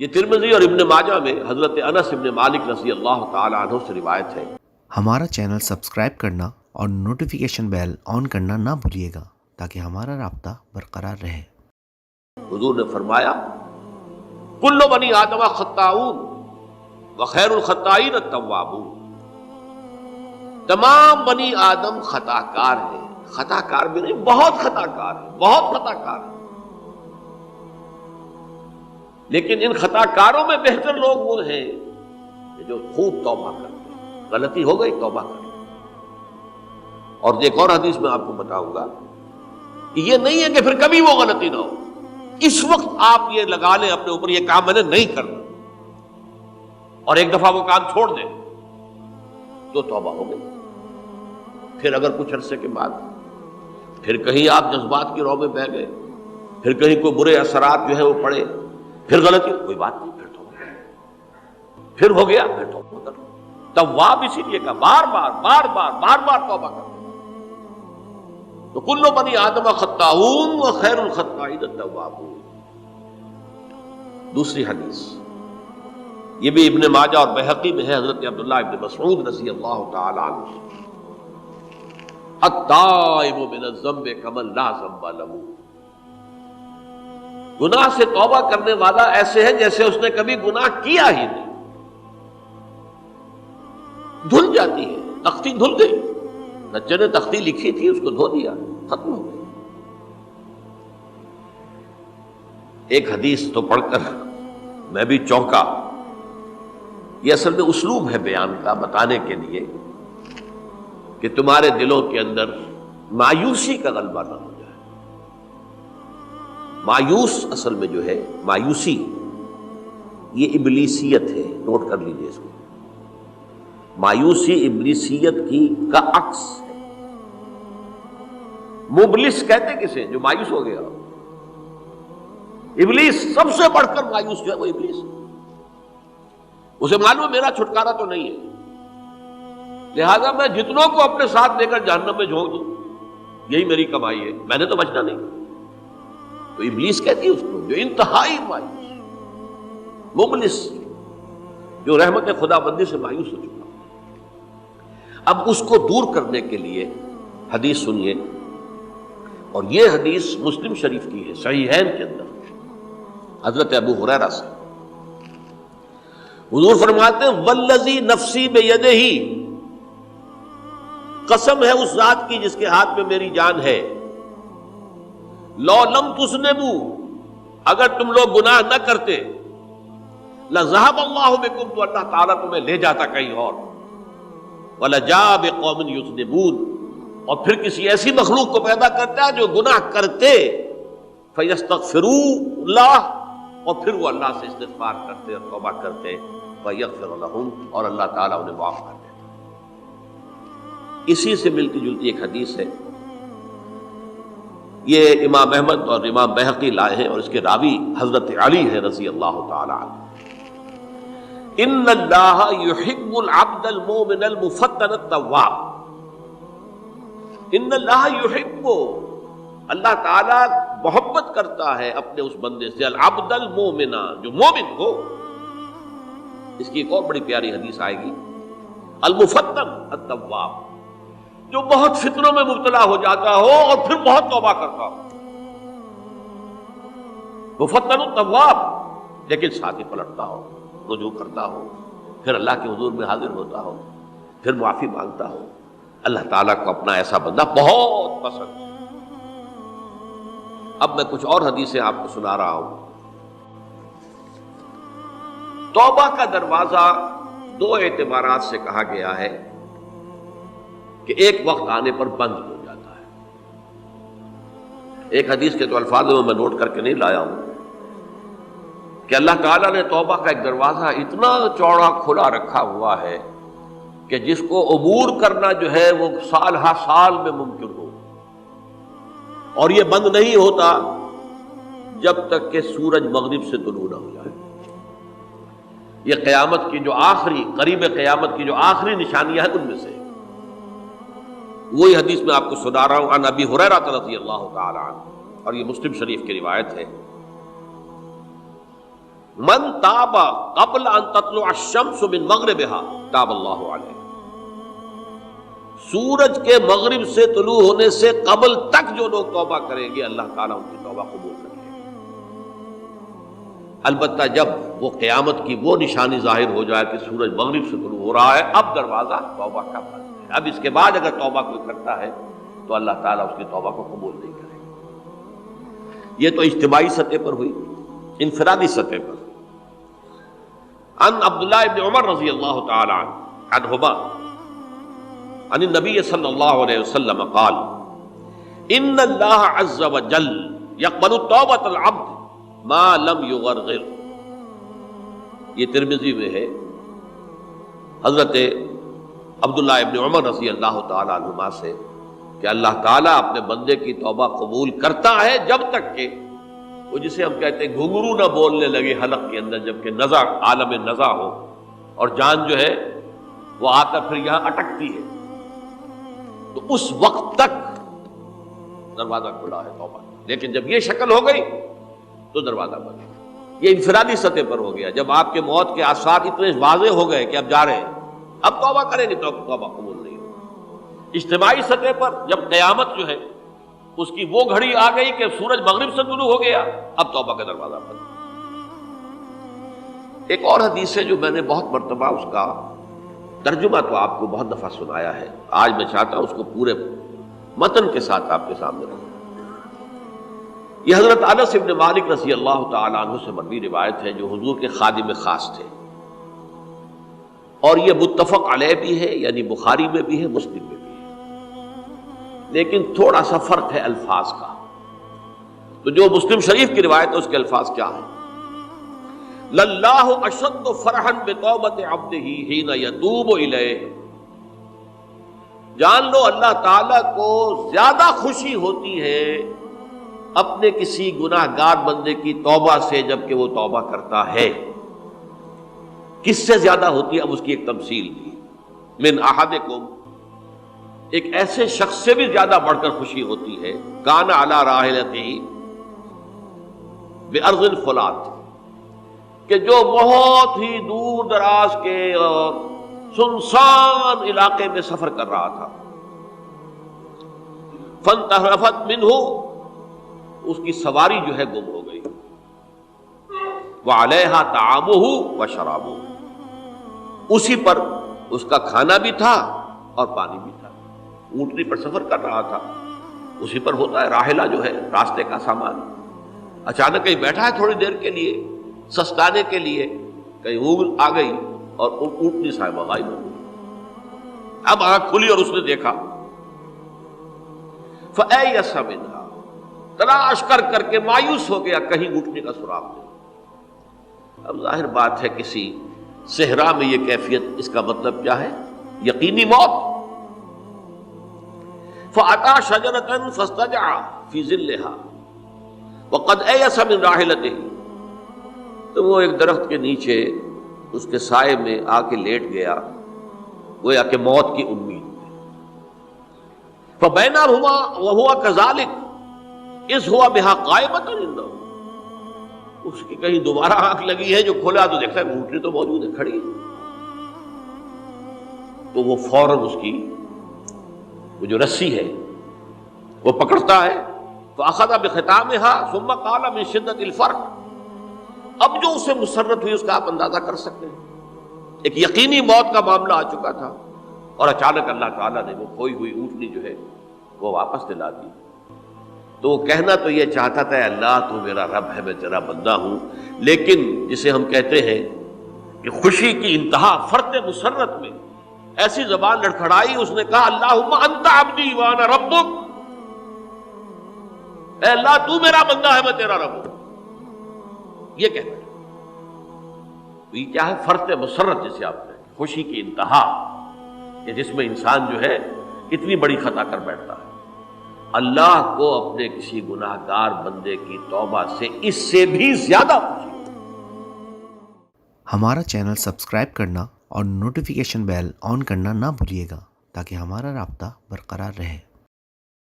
یہ ترمذی اور ابن ماجہ میں حضرت انس ابن مالک رضی اللہ تعالی عنہ سے روایت ہے۔ ہمارا چینل سبسکرائب کرنا اور نوٹیفیکیشن بیل آن کرنا نہ بھولیے گا تاکہ ہمارا رابطہ برقرار رہے۔ حضور نے فرمایا کل بنی آدم خطاؤون وخیر الخطائین التوابون، تمام بنی آدم خطا کار ہیں، خطا کار بھی نہیں، بہت خطا کار ہیں، بہت خطا کار ہیں، لیکن ان خطا کاروں میں بہتر لوگ وہ ہیں کہ جو خوب توبہ کرتے ہیں، غلطی ہو گئی توبہ کرتے ہیں۔ اور ایک اور حدیث میں آپ کو بتاؤں گا کہ یہ نہیں ہے کہ پھر کبھی وہ غلطی نہ ہو، اس وقت آپ یہ لگا لیں اپنے اوپر یہ کام میں نے نہیں کرنا، اور ایک دفعہ وہ کام چھوڑ دیں تو توبہ ہو گئی۔ پھر اگر کچھ عرصے کے بعد پھر کہیں آپ جذبات کی رو میں بہہ گئے، پھر کہیں کوئی برے اثرات جو ہے وہ پڑے، پھر غلطی، کوئی بات نہیں، پھر توبہ، پھر ہو گیا، پھر توبہ کر۔ تواب اسی لیے کہا بار بار توبہ کر۔ تو کل بنی آدم خطاؤون وخیر الخطائین التوابون۔ دوسری حدیث یہ بھی ابن ماجہ اور بہقی میں ہے، حضرت عبداللہ ابن مسعود رضی اللہ تعالی عنہ، التائب من الذنب کمن لا ذنب له، گناہ سے توبہ کرنے والا ایسے ہے جیسے اس نے کبھی گناہ کیا ہی نہیں۔ دھل جاتی ہے، تختی دھل گئی، بچے نے تختی لکھی تھی اس کو دھو دیا، ختم ہو گئی۔ ایک حدیث تو پڑھ کر میں بھی چونکا، یہ اصل میں اسلوب ہے بیان کا، بتانے کے لیے کہ تمہارے دلوں کے اندر مایوسی کا غلبہ نہ ہو جائے۔ مایوس اصل میں جو ہے مایوسی یہ ابلیسیت ہے، نوٹ کر لیجئے اس کو۔ مایوسی ابلیسیت کا عکس ہے۔ مبلس کہتے کسے؟ جو مایوس ہو گیا۔ ابلیس سب سے بڑھ کر مایوس جو ہے وہ ابلیس ہے، اسے معلوم میرا چھٹکارا تو نہیں ہے، لہذا میں جتنوں کو اپنے ساتھ لے کر جہنم میں جھونک دوں یہی میری کمائی ہے، میں نے تو بچنا نہیں۔ تو ابلیس کہتی ہے اس کو جو انتہائی مایوس، مبلس، جو رحمت خدا بندی سے مایوس ہو چکا۔ اب اس کو دور کرنے کے لیے حدیث سنیے، اور یہ حدیث مسلم شریف کی ہے، صحیحین کے اندر، حضرت ابو ہریرہ سے۔ حضور فرماتے ہیں والذی نفسی بیدہ، قسم ہے اس ذات کی جس کے ہاتھ میں میری جان ہے، لو لم تذنبوا، اگر تم لوگ گناہ نہ کرتے، لذهب اللہ بکم، تو اللہ تعالیٰ تمہیں لے جاتا کہیں اور، ولجاء بقوم یذنبون، اور پھر کسی ایسی مخلوق کو پیدا کرتا ہے جو گناہ کرتے، فیستغفروا اللہ، اور پھر وہ اللہ سے استغفار کرتے اور توبہ کرتے، فیغفر لہم، اور اللہ تعالیٰ انہیں معاف کر دیتا۔ اسی سے ملتی جلتی ایک حدیث ہے، یہ امام احمد اور امام بہقی لائے ہیں، اور اس کے راوی حضرت علی ہے رضی اللہ تعالی عنہ۔ ان اللہ یحب العبد المؤمن المفتن التواب، ان اللہ یحب، اللہ تعالیٰ محبت کرتا ہے اپنے اس بندے سے، العبد المؤمن، جو مومن ہو۔ اس کی ایک اور بڑی پیاری حدیث آئے گی، المفتن التواب، جو بہت فتنوں میں مبتلا ہو جاتا ہو اور پھر بہت توبہ کرتا ہو، مفتن التواب، لیکن ساتھ ہی پلٹتا ہو، رجوع کرتا ہو، پھر اللہ کے حضور میں حاضر ہوتا ہو، پھر معافی مانگتا ہو۔ اللہ تعالیٰ کو اپنا ایسا بندہ بہت پسند ہے۔ اب میں کچھ اور حدیثیں آپ کو سنا رہا ہوں۔ توبہ کا دروازہ دو اعتبارات سے کہا گیا ہے کہ ایک وقت آنے پر بند ہو جاتا ہے۔ ایک حدیث کے تو الفاظ میں نوٹ کر کے نہیں لایا ہوں کہ اللہ تعالیٰ نے توبہ کا ایک دروازہ اتنا چوڑا کھلا رکھا ہوا ہے کہ جس کو عبور کرنا جو ہے وہ سال ہر سال میں ممکن ہو، اور یہ بند نہیں ہوتا جب تک کہ سورج مغرب سے طلوع نہ ہو جائے۔ یہ قیامت کی جو آخری، قریب قیامت کی جو آخری نشانیاں ہیں ان میں سے وہی حدیث میں آپ کو سنا رہا ہوں، عن ابی ہریرہ رضی اللہ تعالی عنہ، اور یہ مسلم شریف کی روایت ہے۔ من تاب قبل ان تطلع الشمس من مغربها تاب اللہ علیہ، سورج کے مغرب سے طلوع ہونے سے قبل تک جو لوگ توبہ کریں گے اللہ تعالیٰ ان کی توبہ قبول کریں گے۔ البتہ جب وہ قیامت کی وہ نشانی ظاہر ہو جائے کہ سورج مغرب سے طلوع ہو رہا ہے، اب دروازہ توبہ کا بند ہے، اب اس کے بعد اگر توبہ کوئی کرتا ہے تو اللہ تعالیٰ اس کی توبہ کو قبول نہیں کرے گا۔ یہ تو اجتماعی سطح پر ہوئی۔ انفرادی سطح پر ان عبداللہ ابن عمر رضی اللہ تعالی عنہما عن النبی صلی اللہ علیہ وسلم قال ان اللہ عز وجل یقبل توبۃ العبد ما لم یغرغر، یہ ترمذی میں ہے، حضرت عبداللہ ابن عمر رضی اللہ تعالی عنہما سے کہ اللہ تعالیٰ اپنے بندے کی توبہ قبول کرتا ہے جب تک کہ وہ جسے ہم کہتے ہیں گھنگرو نہ بولنے لگے حلق کے اندر، جبکہ نزع عالم نزع ہو اور جان جو ہے وہ آتا پھر یہاں اٹکتی ہے، تو اس وقت تک دروازہ کھلا ہے توبہ۔ لیکن جب یہ شکل ہو گئی تو دروازہ بند۔ یہ انفرادی سطح پر ہو گیا، جب آپ کے موت کے آثار اتنے واضح ہو گئے کہ اب جا رہے ہیں، اب توبہ کریں گے تو توبہ قبول نہیں ہوگی۔ اجتماعی سطح پر جب قیامت جو ہے اس کی وہ گھڑی آ گئی کہ سورج مغرب سے طلوع ہو گیا، اب توبہ کا دروازہ بند۔ ایک اور حدیث ہے جو میں نے بہت مرتبہ اس کا ترجمہ تو آپ کو بہت دفعہ سنایا ہے، آج میں چاہتا ہوں اس کو پورے متن کے ساتھ آپ کے سامنے رکھوں۔ یہ حضرت انس بن مالک رضی اللہ تعالی عنہ سے مروی روایت ہے، جو حضور کے خادم خاص تھے، اور یہ متفق علیہ بھی ہے، یعنی بخاری میں بھی ہے، مسلم میں بھی ہے، لیکن تھوڑا سا فرق ہے الفاظ کا۔ تو جو مسلم شریف کی روایت ہے اس کے الفاظ کیا ہیں؟ للہ اشد فرحا بتوبۃ عبدہ حین یتوب الیہ، جان لو اللہ تعالیٰ کو زیادہ خوشی ہوتی ہے اپنے کسی گناہ گار بندے کی توبہ سے جبکہ وہ توبہ کرتا ہے۔ کس سے زیادہ ہوتی ہے؟ اب اس کی ایک تمثیل دی، من احدکم، ایک ایسے شخص سے بھی زیادہ بڑھ کر خوشی ہوتی ہے، کان علی راحلتہ بارض الفلات، کہ جو بہت ہی دور دراز کے اور سنسان علاقے میں سفر کر رہا تھا، فانتحرفت منہ، اس کی سواری جو ہے گم ہو گئی، وعلیہا طعامہ وشرابہ، اسی پر اس کا کھانا بھی تھا اور پانی بھی تھا، اونٹنی پر سفر کر رہا تھا، اسی پر ہوتا ہے راحلہ جو ہے راستے کا سامان، اچانک کہیں بیٹھا ہے تھوڑی دیر کے لیے سستانے کے لیے، کہیں اونگ آ گئی اور اونٹنی صاحبہ غائب ہو گئی۔ اب آنکھ کھلی اور اس نے دیکھا، فَأَيَّسَ مِنْهَا، تلاش کر کر کے مایوس ہو گیا، کہیں اونٹنی کا سراغ نہیں۔ اب ظاہر بات ہے کسی صحرا میں یہ کیفیت، اس کا مطلب کیا ہے؟ یقینی موت۔ فَأَتَى شَجَرَةً فَاسْتَجَعَ فِي ظِلِّهَا وَقَدْ أَيَسَ مِنْ رَاحِلَتِهِ، تو وہ ایک درخت کے نیچے اس کے سائے میں آ کے لیٹ گیا، گویا کہ موت کی امید میں۔ فَبَيْنَهُمَا وَهُوَ كَذَلِكَ إِذْ هُوَ بِهَا قَائِمَةٌ عِندَهُ، اس کی کہیں دوبارہ آنکھ لگی ہے، جو کھولا تو دیکھتا ہے اونٹنی تو موجود ہے، کھڑی ہے، تو وہ فوراً اس کی وہ جو رسی ہے وہ پکڑتا ہے، فَأَخَذَ بِخِتَامِهَا ثُمَّ قَالَ مِنْ شِدَّةِ الْفَرْقِ، اب جو اسے مسرت ہوئی اس کا آپ اندازہ کر سکتے ہیں، ایک یقینی موت کا معاملہ آ چکا تھا، اور اچانک اللہ تعالیٰ نے وہ کھوئی ہوئی اونٹنی جو ہے وہ واپس دلا دی۔ تو وہ کہنا تو یہ چاہتا تھا، اللہ تو میرا رب ہے، میں تیرا بندہ ہوں، لیکن جسے ہم کہتے ہیں کہ خوشی کی انتہا فرط مسرت میں ایسی زبان لڑکھڑائی، اس نے کہا اللہم انت عبدی وانا ربک، اے اللہ تو میرا بندہ ہے، میں تیرا رب ہوں، یہ کہنا ہے۔ تو یہ کیا ہے؟ فرط مسرت جسے آپ کہیں، خوشی کی انتہا، کہ جس میں انسان جو ہے اتنی بڑی خطا کر بیٹھتا ہے۔ اللہ کو اپنے کسی گناہ گار بندے کی توبہ سے اس سے بھی زیادہ خوشی۔ ہمارا چینل سبسکرائب کرنا اور نوٹیفیکیشن بیل آن کرنا نہ بھولیے گا تاکہ ہمارا رابطہ برقرار رہے۔